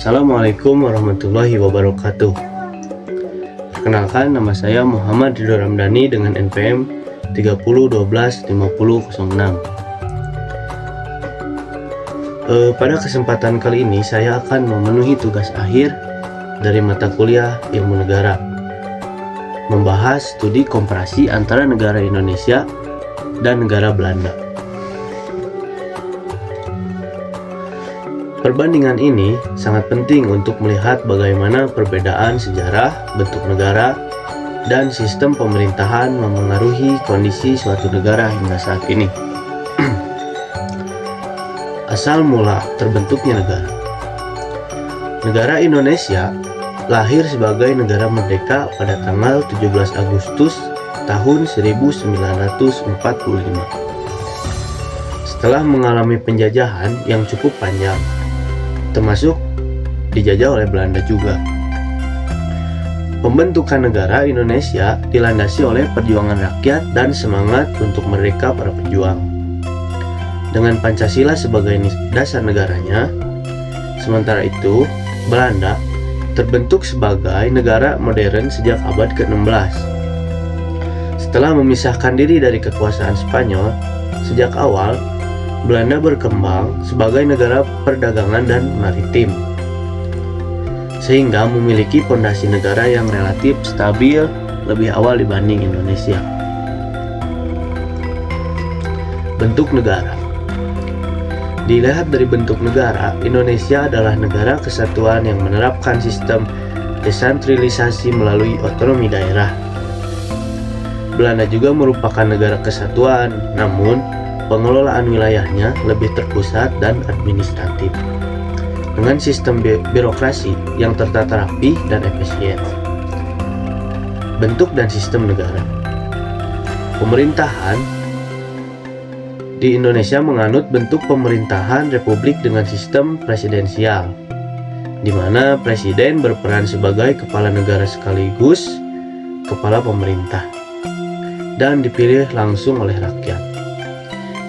Assalamualaikum warahmatullahi wabarakatuh. Perkenalkan, nama saya Muhammad Ridho Ramdhani dengan NPM 30125006. Pada kesempatan kali ini saya akan memenuhi tugas akhir dari mata kuliah Ilmu Negara, membahas studi komparasi antara negara Indonesia dan negara Belanda. Perbandingan ini sangat penting untuk melihat bagaimana perbedaan sejarah, bentuk negara, dan sistem pemerintahan memengaruhi kondisi suatu negara hingga saat ini. Asal mula terbentuknya negara. Negara Indonesia lahir sebagai negara merdeka pada tanggal 17 Agustus tahun 1945. Setelah mengalami penjajahan yang cukup panjang, termasuk dijajah oleh Belanda juga. Pembentukan negara Indonesia dilandasi oleh perjuangan rakyat dan semangat untuk merdeka para pejuang. Dengan Pancasila sebagai dasar negaranya, sementara itu Belanda terbentuk sebagai negara modern sejak abad ke-16. Setelah memisahkan diri dari kekuasaan Spanyol, sejak awal Belanda berkembang sebagai negara perdagangan dan maritim, sehingga memiliki fondasi negara yang relatif stabil lebih awal dibanding Indonesia. Bentuk negara. Dilihat dari bentuk negara, Indonesia adalah negara kesatuan yang menerapkan sistem desentralisasi melalui otonomi daerah. Belanda juga merupakan negara kesatuan, namun pengelolaan wilayahnya lebih terpusat dan administratif, dengan sistem birokrasi yang tertata rapi dan efisien. Bentuk dan sistem negara. Pemerintahan di Indonesia menganut bentuk pemerintahan republik dengan sistem presidensial, di mana presiden berperan sebagai kepala negara sekaligus kepala pemerintah dan dipilih langsung oleh rakyat.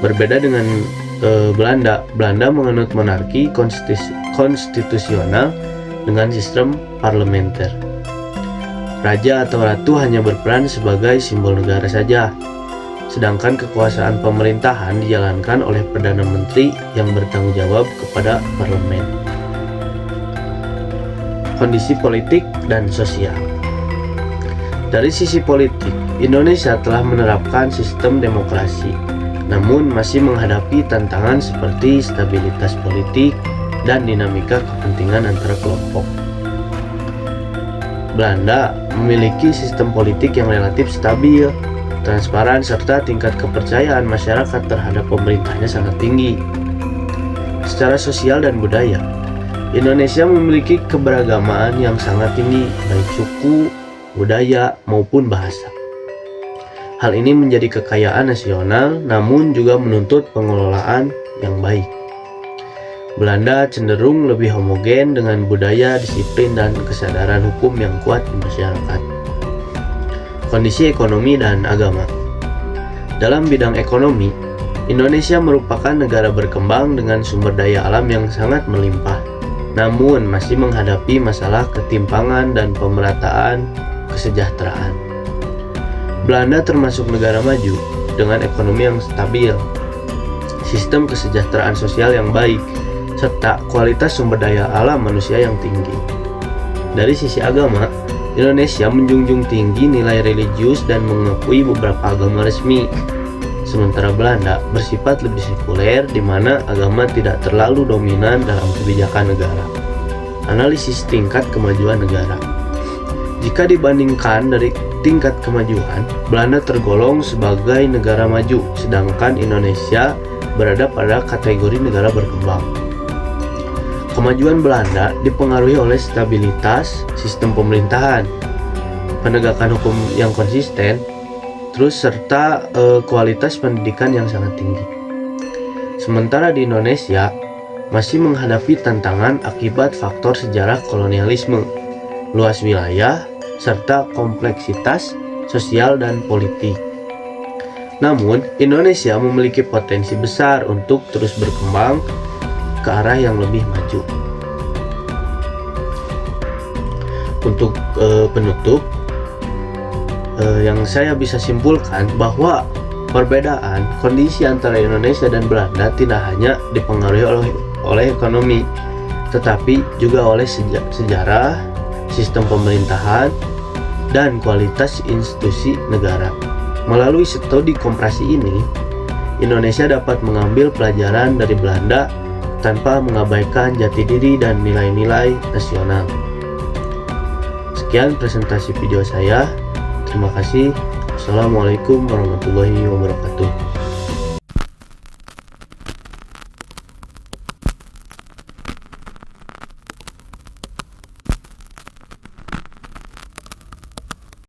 Berbeda dengan Belanda menganut monarki konstitusional dengan sistem parlementer. Raja atau ratu hanya berperan sebagai simbol negara saja, sedangkan kekuasaan pemerintahan dijalankan oleh Perdana Menteri yang bertanggung jawab kepada parlemen. Kondisi politik dan sosial. Dari sisi politik, Indonesia telah menerapkan sistem demokrasi, namun masih menghadapi tantangan seperti stabilitas politik dan dinamika kepentingan antara kelompok. Belanda memiliki sistem politik yang relatif stabil, transparan, serta tingkat kepercayaan masyarakat terhadap pemerintahnya sangat tinggi. Secara sosial dan budaya, Indonesia memiliki keberagaman yang sangat tinggi, baik suku, budaya, maupun bahasa. Hal ini menjadi kekayaan nasional, namun juga menuntut pengelolaan yang baik. Belanda cenderung lebih homogen dengan budaya, disiplin, dan kesadaran hukum yang kuat di masyarakat. Kondisi ekonomi dan agama. Dalam bidang ekonomi, Indonesia merupakan negara berkembang dengan sumber daya alam yang sangat melimpah, namun masih menghadapi masalah ketimpangan dan pemerataan kesejahteraan. Belanda termasuk negara maju dengan ekonomi yang stabil, sistem kesejahteraan sosial yang baik, serta kualitas sumber daya alam manusia yang tinggi. Dari sisi agama, Indonesia menjunjung tinggi nilai religius dan mengakui beberapa agama resmi, sementara Belanda bersifat lebih sekuler di mana agama tidak terlalu dominan dalam kebijakan negara. Analisis tingkat kemajuan negara. Jika dibandingkan dari tingkat kemajuan, Belanda tergolong sebagai negara maju, sedangkan Indonesia berada pada kategori negara berkembang. Kemajuan Belanda dipengaruhi oleh stabilitas sistem pemerintahan, penegakan hukum yang konsisten, serta kualitas pendidikan yang sangat tinggi. Sementara di Indonesia masih menghadapi tantangan akibat faktor sejarah kolonialisme, luas wilayah, serta kompleksitas sosial dan politik. Namun, Indonesia memiliki potensi besar untuk terus berkembang ke arah yang lebih maju. Untuk penutup, yang saya bisa simpulkan bahwa perbedaan kondisi antara Indonesia dan Belanda tidak hanya dipengaruhi oleh ekonomi, tetapi juga oleh sejarah, sistem pemerintahan, dan kualitas institusi negara. Melalui studi komparasi ini, Indonesia dapat mengambil pelajaran dari Belanda tanpa mengabaikan jati diri dan nilai-nilai nasional. Sekian presentasi video saya. Terima kasih. Assalamualaikum warahmatullahi wabarakatuh.